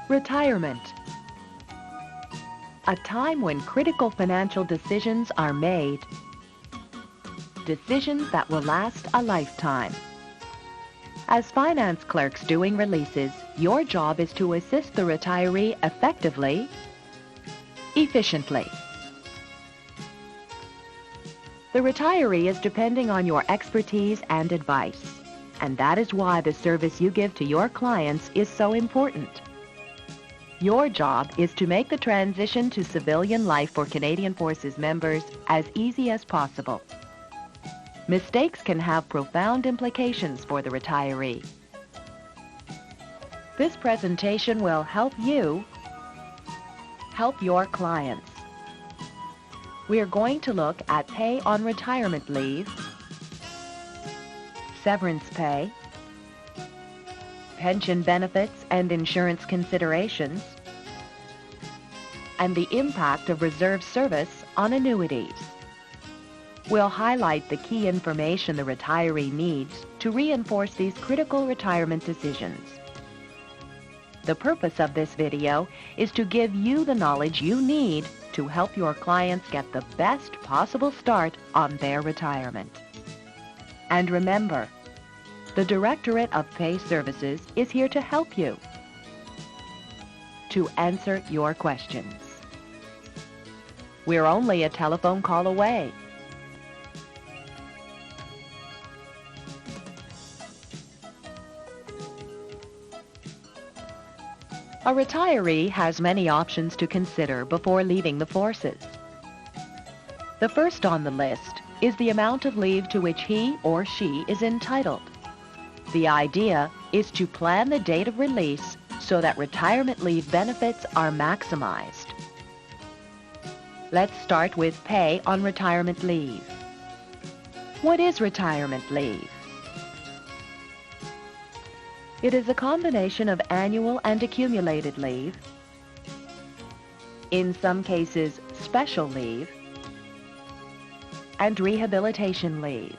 Retirement. A time when critical financial decisions are made. Decisions that will last a lifetime. As finance clerks doing releases, your job is to assist the retiree effectively, efficiently. The retiree is depending on your expertise and advice, and that is why the service you give to your clients is so important. Your job is to make the transition to civilian life for Canadian Forces members as easy as possible. Mistakes can have profound implications for the retiree. This presentation will help you help your clients. We are going to look at pay on retirement leave, severance pay, pension benefits and insurance considerations, and the impact of reserve service on annuities. We'll highlight the key information the retiree needs to reinforce these critical retirement decisions. The purpose of this video is to give you the knowledge you need to help your clients get the best possible start on their retirement. And remember, the Directorate of Pay Services is here to help you, to answer your questions. We're only a telephone call away. A retiree has many options to consider before leaving the forces. The first on the list is the amount of leave to which he or she is entitled. The idea is to plan the date of release so that retirement leave benefits are maximized. Let's start with pay on retirement leave. What is retirement leave? It is a combination of annual and accumulated leave, in some cases special leave, and rehabilitation leave.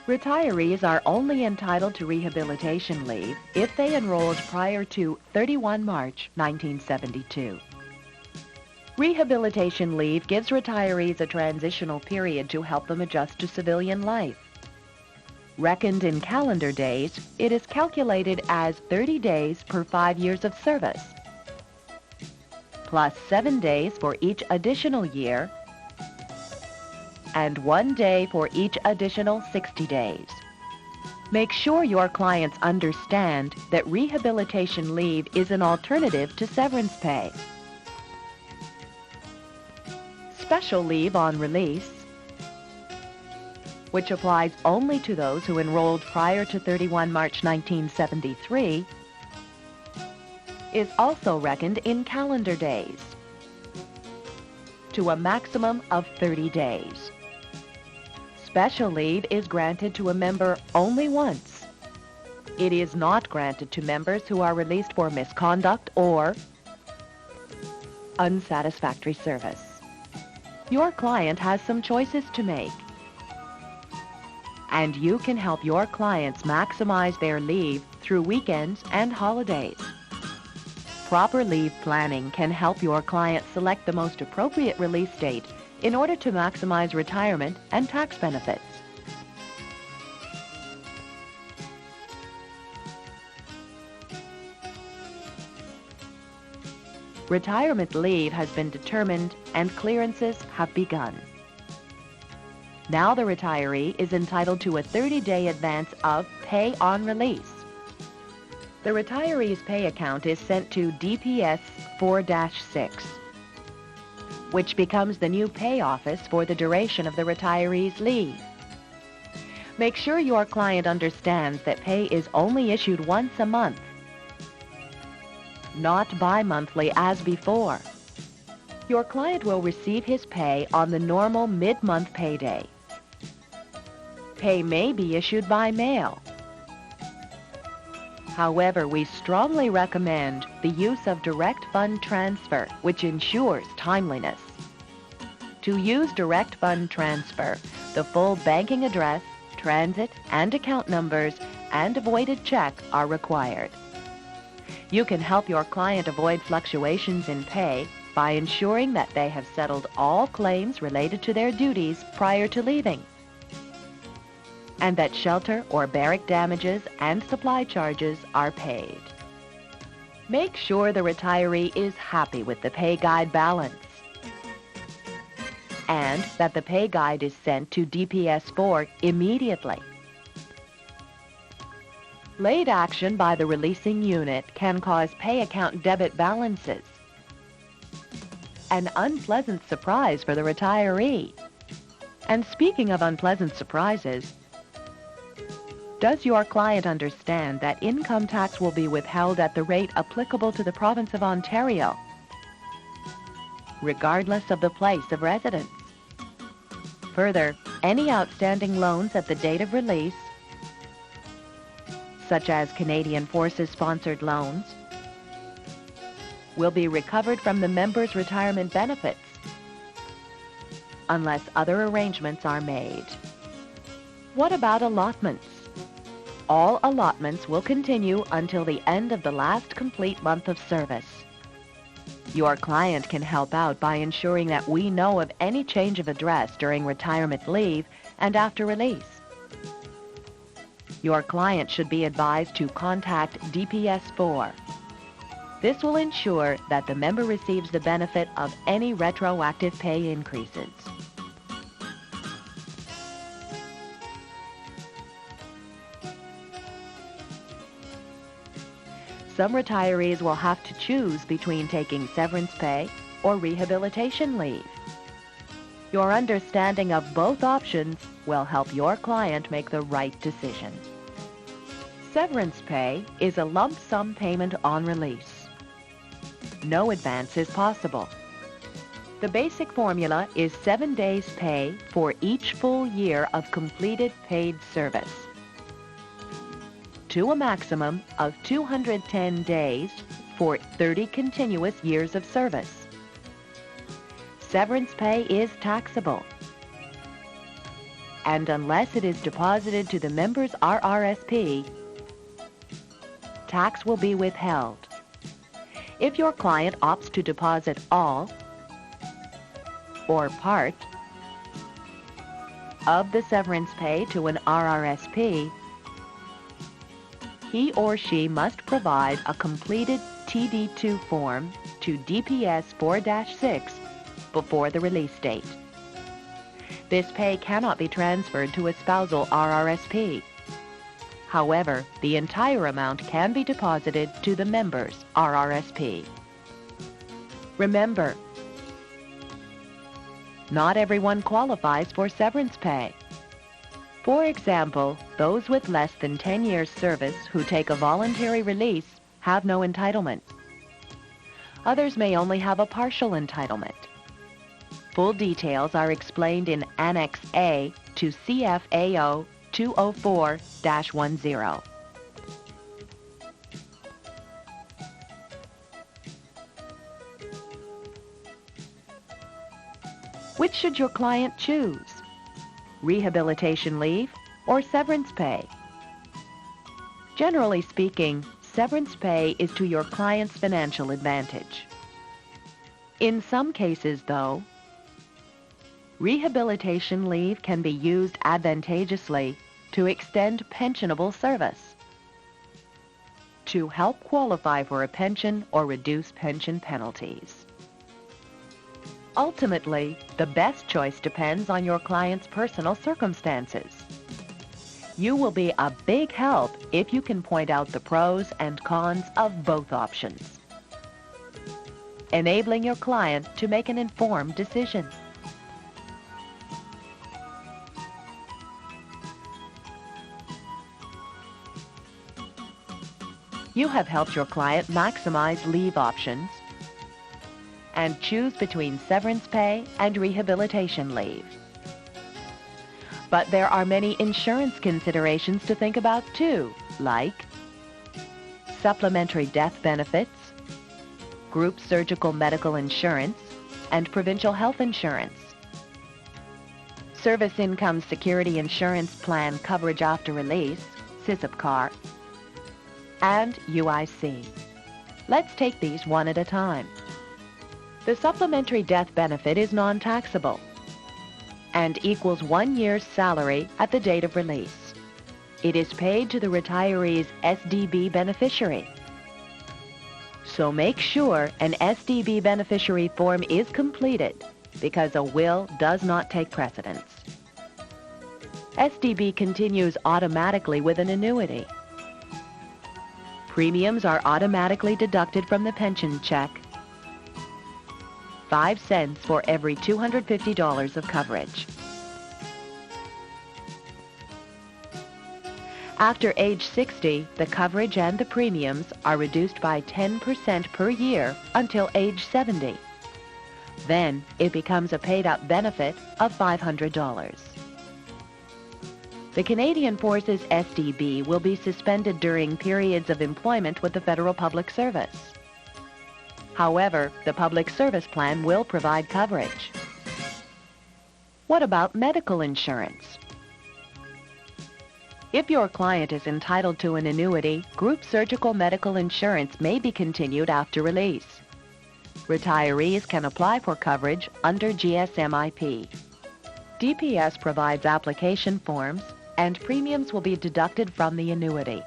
Retirees are only entitled to rehabilitation leave if they enrolled prior to 31 March 1972. Rehabilitation leave gives retirees a transitional period to help them adjust to civilian life. Reckoned in calendar days, it is calculated as 30 days per 5 years of service, plus 7 days for each additional year, and 1 day for each additional 60 days. Make sure your clients understand that rehabilitation leave is an alternative to severance pay. Special leave on release, which applies only to those who enrolled prior to 31 March 1973, is also reckoned in calendar days to a maximum of 30 days. Special leave is granted to a member only once. It is not granted to members who are released for misconduct or unsatisfactory service. Your client has some choices to make, and you can help your clients maximize their leave through weekends and holidays. Proper leave planning can help your client select the most appropriate release date in order to maximize retirement and tax benefits. Retirement leave has been determined and clearances have begun. Now the retiree is entitled to a 30-day advance of pay on release. The retiree's pay account is sent to DPS 4-6, which becomes the new pay office for the duration of the retiree's leave. Make sure your client understands that pay is only issued once a month, not bi-monthly as before. Your client will receive his pay on the normal mid-month payday. Pay may be issued by mail. However, we strongly recommend the use of direct fund transfer, which ensures timeliness. To use direct fund transfer, the full banking address, transit and account numbers, and a voided check are required. You can help your client avoid fluctuations in pay by ensuring that they have settled all claims related to their duties prior to leaving, and that shelter or barrack damages and supply charges are paid. Make sure the retiree is happy with the pay guide balance, and that the pay guide is sent to DPS-4 immediately. Late action by the releasing unit can cause pay account debit balances, an unpleasant surprise for the retiree. And speaking of unpleasant surprises, does your client understand that income tax will be withheld at the rate applicable to the province of Ontario, regardless of the place of residence? Further, any outstanding loans at the date of release, such as Canadian Forces-sponsored loans, will be recovered from the member's retirement benefits, unless other arrangements are made. What about allotments? All allotments will continue until the end of the last complete month of service. Your client can help out by ensuring that we know of any change of address during retirement leave and after release. Your client should be advised to contact DPS-4. This will ensure that the member receives the benefit of any retroactive pay increases. Some retirees will have to choose between taking severance pay or rehabilitation leave. Your understanding of both options will help your client make the right decision. Severance pay is a lump sum payment on release. No advance is possible. The basic formula is 7 days pay for each full year of completed paid service, to a maximum of 210 days for 30 continuous years of service. Severance pay is taxable, and unless it is deposited to the member's RRSP, tax will be withheld. If your client opts to deposit all or part of the severance pay to an RRSP, he or she must provide a completed TD2 form to DPS 4-6 before the release date. This pay cannot be transferred to a spousal RRSP. However, the entire amount can be deposited to the member's RRSP. Remember, not everyone qualifies for severance pay. For example, those with less than 10 years service who take a voluntary release have no entitlement. Others may only have a partial entitlement. Full details are explained in Annex A to CFAO 204-10. Which should your client choose? Rehabilitation leave or severance pay? Generally speaking, severance pay is to your client's financial advantage. In some cases, though, rehabilitation leave can be used advantageously to extend pensionable service, to help qualify for a pension or reduce pension penalties. Ultimately, the best choice depends on your client's personal circumstances. You will be a big help if you can point out the pros and cons of both options, enabling your client to make an informed decision. You have helped your client maximize leave options and choose between severance pay and rehabilitation leave. But there are many insurance considerations to think about too, like supplementary death benefits, group surgical medical insurance, and provincial health insurance, service income security insurance plan coverage after release, SISIPCAR, and UIC. Let's take these one at a time. The supplementary death benefit is non-taxable and equals 1 year's salary at the date of release. It is paid to the retiree's SDB beneficiary. So make sure an SDB beneficiary form is completed because a will does not take precedence. SDB continues automatically with an annuity. Premiums are automatically deducted from the pension check, 5 cents for every $250 of coverage. After age 60, the coverage and the premiums are reduced by 10% per year until age 70. Then it becomes a paid-up benefit of $500. The Canadian Forces SDB will be suspended during periods of employment with the Federal Public Service. However, the Public Service Plan will provide coverage. What about medical insurance? If your client is entitled to an annuity, group surgical medical insurance may be continued after release. Retirees can apply for coverage under GSMIP. DPS provides application forms, and premiums will be deducted from the annuity.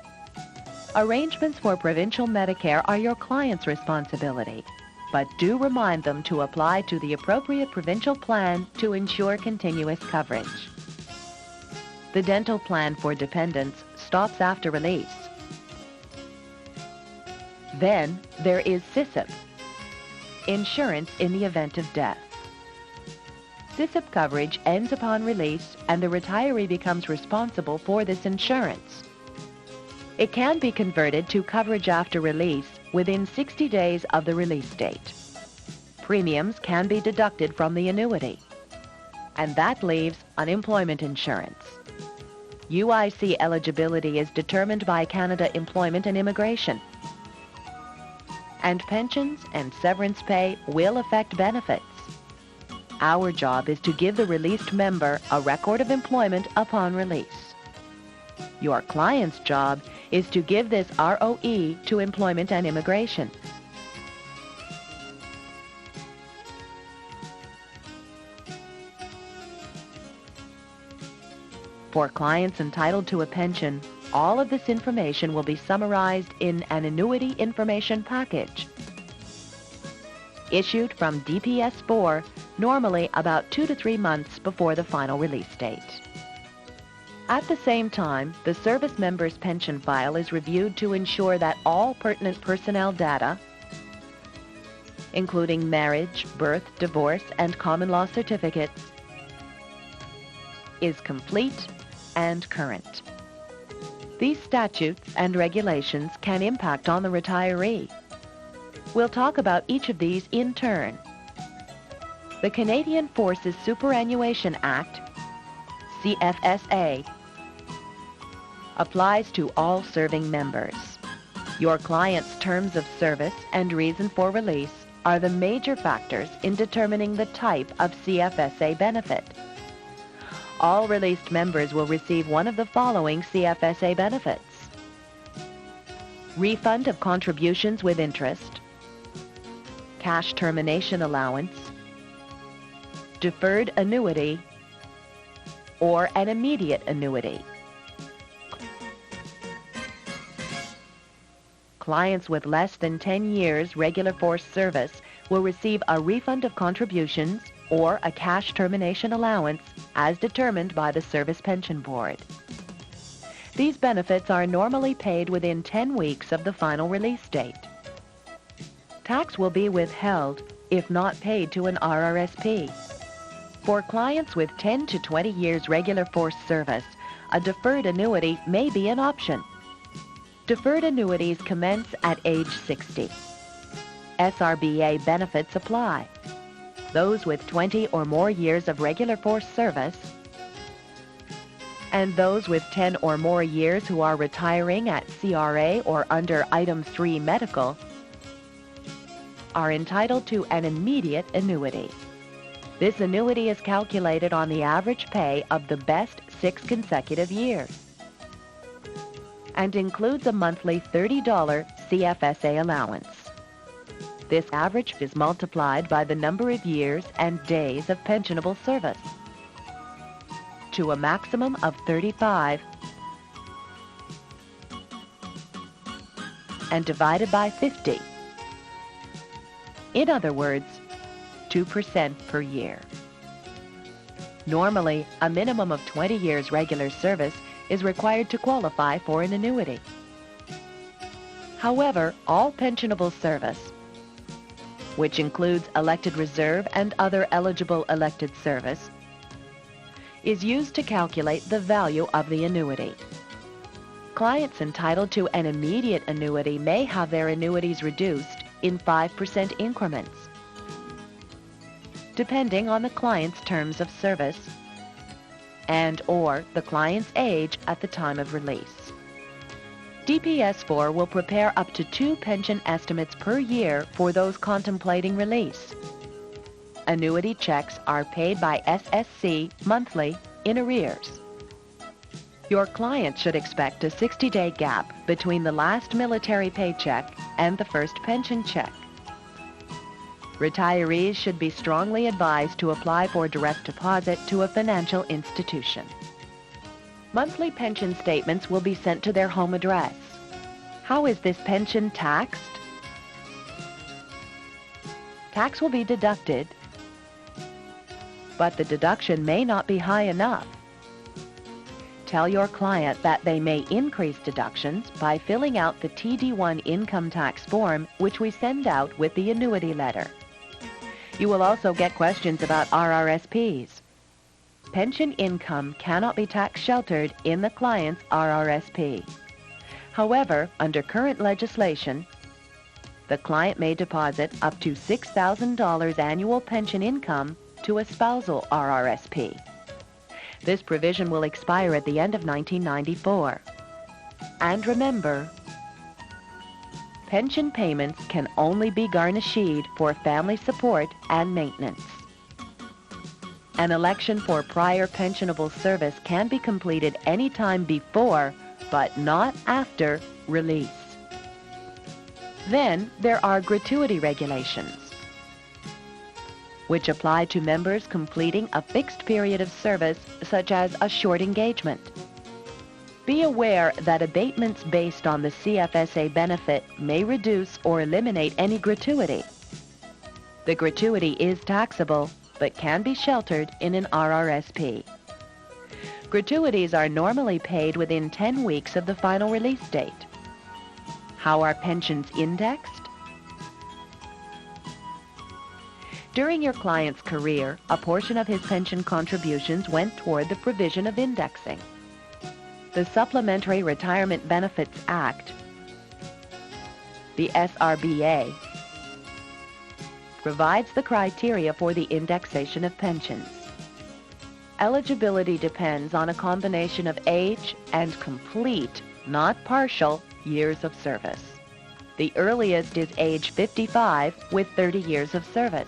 Arrangements for provincial Medicare are your client's responsibility, but do remind them to apply to the appropriate provincial plan to ensure continuous coverage. The dental plan for dependents stops after release. Then there is CISIP, insurance in the event of death. CISIP coverage ends upon release and the retiree becomes responsible for this insurance. It can be converted to coverage after release within 60 days of the release date. Premiums can be deducted from the annuity. And that leaves unemployment insurance. UIC eligibility is determined by Canada Employment and Immigration. And pensions and severance pay will affect benefits. Our job is to give the released member a record of employment upon release. Your client's job is to give this ROE to Employment and Immigration. For clients entitled to a pension, all of this information will be summarized in an annuity information package issued from DPS-4, normally about 2 to 3 months before the final release date. At the same time, the service member's pension file is reviewed to ensure that all pertinent personnel data, including marriage, birth, divorce, and common law certificates, is complete and current. These statutes and regulations can impact on the retiree. We'll talk about each of these in turn. The Canadian Forces Superannuation Act, CFSA, applies to all serving members. Your client's terms of service and reason for release are the major factors in determining the type of CFSA benefit. All released members will receive one of the following CFSA benefits: refund of contributions with interest, cash termination allowance, deferred annuity, or an immediate annuity. Clients with less than 10 years regular force service will receive a refund of contributions or a cash termination allowance as determined by the Service Pension Board. These benefits are normally paid within 10 weeks of the final release date. Tax will be withheld if not paid to an RRSP. For clients with 10 to 20 years regular force service, a deferred annuity may be an option. Deferred annuities commence at age 60. SRBA benefits apply. Those with 20 or more years of regular force service, and those with 10 or more years who are retiring at CRA or under Item 3 medical, are entitled to an immediate annuity. This annuity is calculated on the average pay of the best 6 consecutive years and includes a monthly $30 CFSA allowance. This average is multiplied by the number of years and days of pensionable service to a maximum of 35 and divided by 50. In other words, 2% per year. Normally, a minimum of 20 years regular service is required to qualify for an annuity. However, all pensionable service, which includes elected reserve and other eligible elected service, is used to calculate the value of the annuity. Clients entitled to an immediate annuity may have their annuities reduced in 5% increments, depending on the client's terms of service and/or the client's age at the time of release. DPS-4 will prepare up to 2 pension estimates per year for those contemplating release. Annuity checks are paid by SSC monthly in arrears. Your client should expect a 60-day gap between the last military paycheck and the first pension check. Retirees should be strongly advised to apply for direct deposit to a financial institution. Monthly pension statements will be sent to their home address. How is this pension taxed? Tax will be deducted, but the deduction may not be high enough. Tell your client that they may increase deductions by filling out the TD1 income tax form, which we send out with the annuity letter. You will also get questions about RRSPs. Pension income cannot be tax sheltered in the client's RRSP. However, under current legislation, the client may deposit up to $6,000 annual pension income to a spousal RRSP. This provision will expire at the end of 1994. And remember, pension payments can only be garnished for family support and maintenance. An election for prior pensionable service can be completed any time before, but not after, release. Then there are gratuity regulations, which apply to members completing a fixed period of service, such as a short engagement. Be aware that abatements based on the CFSA benefit may reduce or eliminate any gratuity. The gratuity is taxable, but can be sheltered in an RRSP. Gratuities are normally paid within 10 weeks of the final release date. How are pensions indexed? During your client's career, a portion of his pension contributions went toward the provision of indexing. The Supplementary Retirement Benefits Act, the SRBA, provides the criteria for the indexation of pensions. Eligibility depends on a combination of age and complete, not partial, years of service. The earliest is age 55 with 30 years of service,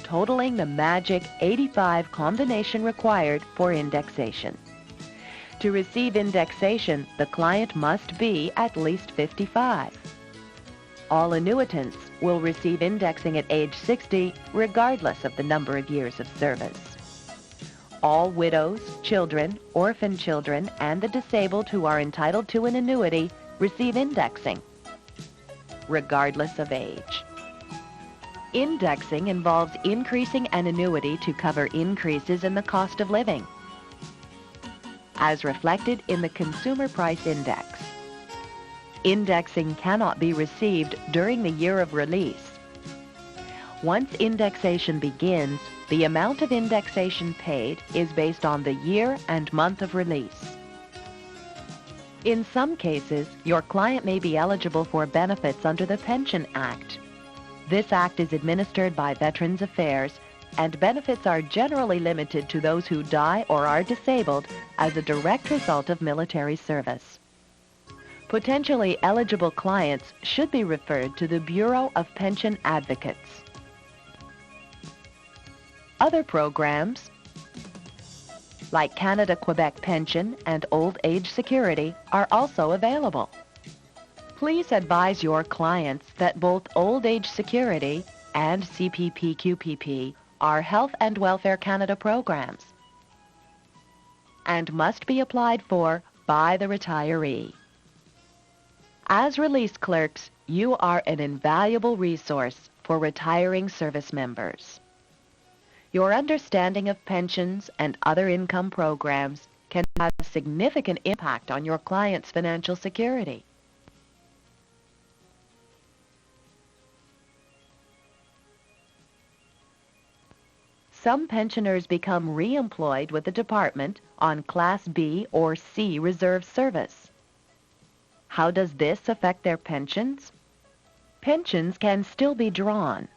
totaling the magic 85 combination required for indexation. To receive indexation, the client must be at least 55. All annuitants will receive indexing at age 60, regardless of the number of years of service. All widows, children, orphan children, and the disabled who are entitled to an annuity receive indexing, regardless of age. Indexing involves increasing an annuity to cover increases in the cost of living, as reflected in the Consumer Price Index. Indexing cannot be received during the year of release. Once indexation begins, the amount of indexation paid is based on the year and month of release. In some cases, your client may be eligible for benefits under the Pension Act. This act is administered by Veterans Affairs, and benefits are generally limited to those who die or are disabled as a direct result of military service. Potentially eligible clients should be referred to the Bureau of Pension Advocates. Other programs, like Canada-Quebec Pension and Old Age Security, are also available. Please advise your clients that both Old Age Security and CPP-QPP are Health and Welfare Canada programs and must be applied for by the retiree. As release clerks, you are an invaluable resource for retiring service members. Your understanding of pensions and other income programs can have a significant impact on your client's financial security. Some pensioners become re-employed with the department on Class B or C reserve service. How does this affect their pensions? Pensions can still be drawn.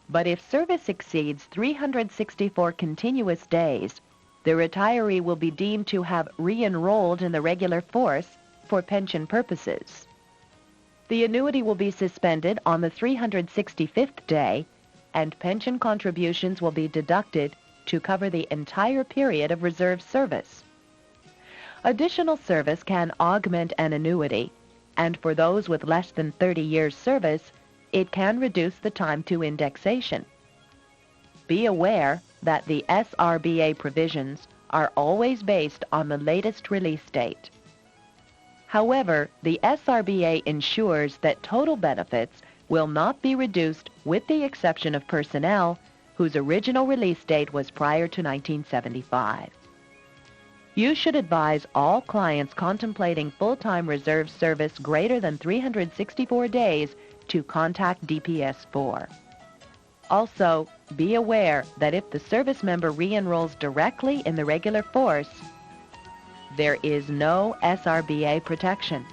But if service exceeds 364 continuous days, the retiree will be deemed to have re-enrolled in the regular force for pension purposes. The annuity will be suspended on the 365th day, and pension contributions will be deducted to cover the entire period of reserve service. Additional service can augment an annuity, and for those with less than 30 years service, it can reduce the time to indexation. Be aware that the SRBA provisions are always based on the latest release date. However, the SRBA ensures that total benefits will not be reduced with the exception of personnel whose original release date was prior to 1975. You should advise all clients contemplating full-time reserve service greater than 364 days to contact DPS-4. Also, be aware that if the service member re-enrolls directly in the regular force, there is no SRBA protection.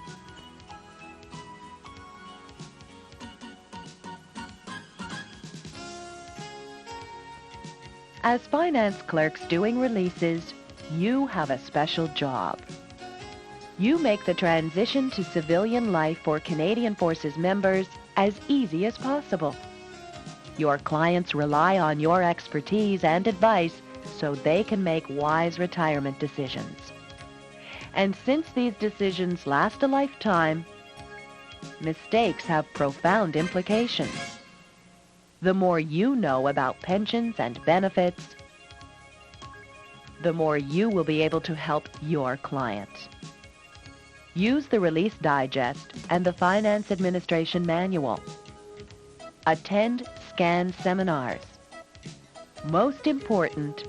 As finance clerks doing releases, you have a special job. You make the transition to civilian life for Canadian Forces members as easy as possible. Your clients rely on your expertise and advice so they can make wise retirement decisions. And since these decisions last a lifetime, mistakes have profound implications. The more you know about pensions and benefits, the more you will be able to help your clients. Use the Release Digest and the Finance Administration Manual. Attend SCAN seminars. Most important,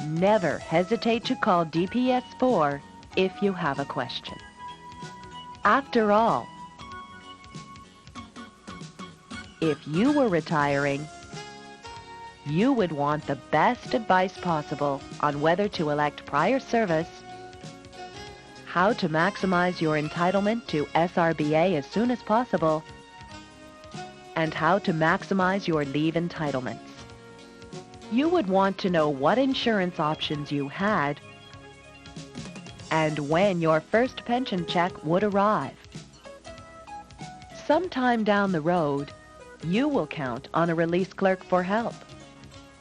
never hesitate to call DPS-4 if you have a question. After all, if you were retiring, you would want the best advice possible on whether to elect prior service, how to maximize your entitlement to SRBA as soon as possible, and how to maximize your leave entitlements. You would want to know what insurance options you had and when your first pension check would arrive. Sometime down the road, you will count on a release clerk for help.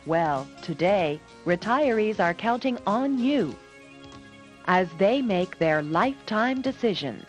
Well, today, retirees are counting on you as they make their lifetime decisions.